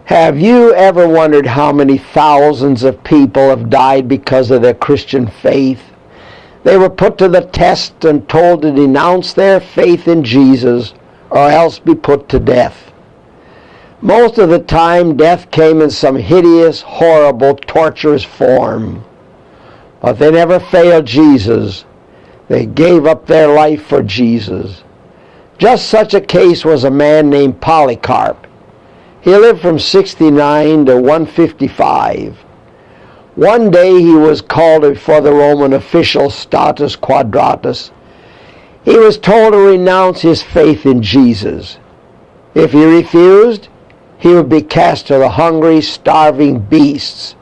Have you ever wondered how many thousands of people have died because of their Christian faith? They were put to the test and told to denounce their faith in Jesus or else be put to death. Most of the time, death came in some hideous, horrible, torturous form. But they never failed Jesus. They gave up their life for Jesus. Just such a case was a man named Polycarp. He lived from 69 to 155. One day he was called before the Roman official Status Quadratus. He was told to renounce his faith in Jesus. If he refused, he would be cast to the hungry, starving beasts.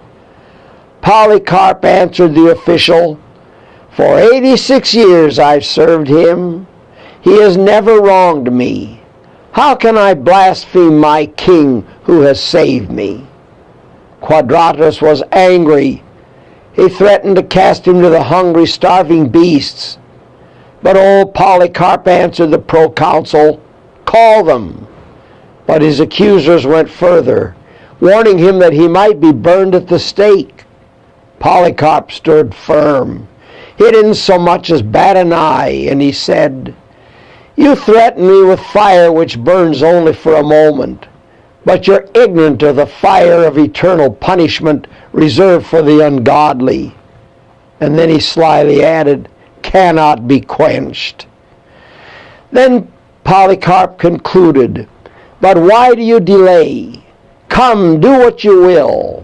Polycarp answered the official, "For 86 years I've served him. He has never wronged me. How can I blaspheme my king who has saved me?" Quadratus was angry. He threatened to cast him to the hungry, starving beasts. But old Polycarp answered the proconsul, "Call them." But his accusers went further, warning him that he might be burned at the stake. Polycarp stood firm. He didn't so much as bat an eye, and he said, "You threaten me with fire which burns only for a moment, but you're ignorant of the fire of eternal punishment reserved for the ungodly." And then he slyly added, "Cannot be quenched." Then Polycarp concluded, "But why do you delay? Come, do what you will."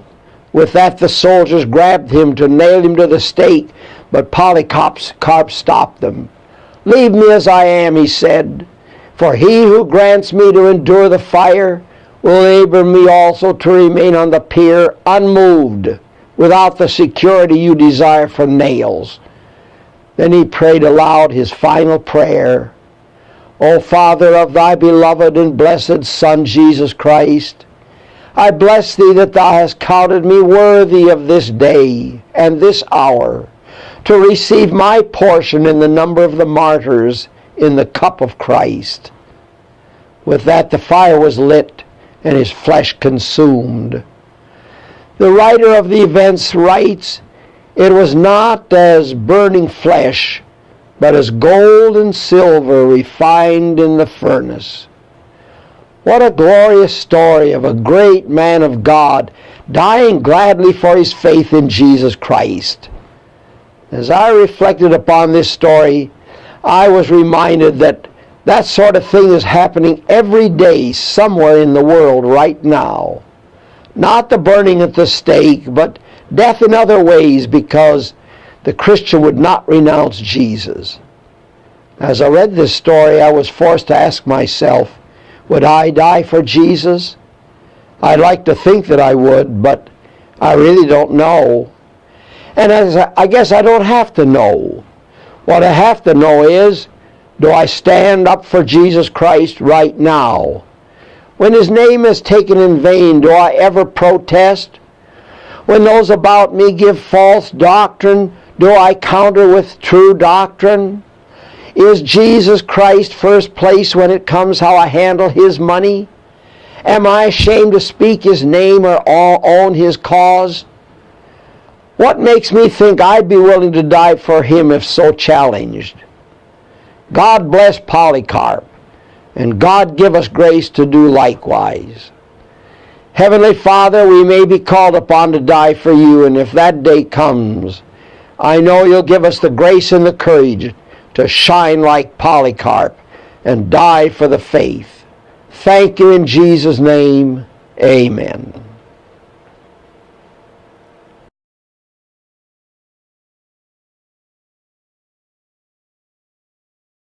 With that the soldiers grabbed him to nail him to the stake, but Polycarp stopped them. "Leave me as I am," he said, "for he who grants me to endure the fire will enable me also to remain on the pier unmoved, without the security you desire from nails." Then he prayed aloud his final prayer. "O Father of thy beloved and blessed Son, Jesus Christ, I bless thee that thou hast counted me worthy of this day and this hour to receive my portion in the number of the martyrs in the cup of Christ." With that the fire was lit and his flesh consumed. The writer of the events writes, "It was not as burning flesh, but as gold and silver refined in the furnace." What a glorious story of a great man of God dying gladly for his faith in Jesus Christ. As I reflected upon this story, I was reminded that that sort of thing is happening every day somewhere in the world right now. Not the burning at the stake, but death in other ways because the Christian would not renounce Jesus. As I read this story, I was forced to ask myself, would I die for Jesus? I'd like to think that I would, but I really don't know. And I guess I don't have to know. What I have to know is, do I stand up for Jesus Christ right now? When his name is taken in vain, do I ever protest? When those about me give false doctrine, do I counter with true doctrine? Is Jesus Christ first place when it comes how I handle his money? Am I ashamed to speak his name or own his cause? What makes me think I'd be willing to die for him if so challenged? God bless Polycarp, and God give us grace to do likewise. Heavenly Father, we may be called upon to die for you, and if that day comes, I know you'll give us the grace and the courage to shine like Polycarp and die for the faith. Thank you in Jesus' name. Amen.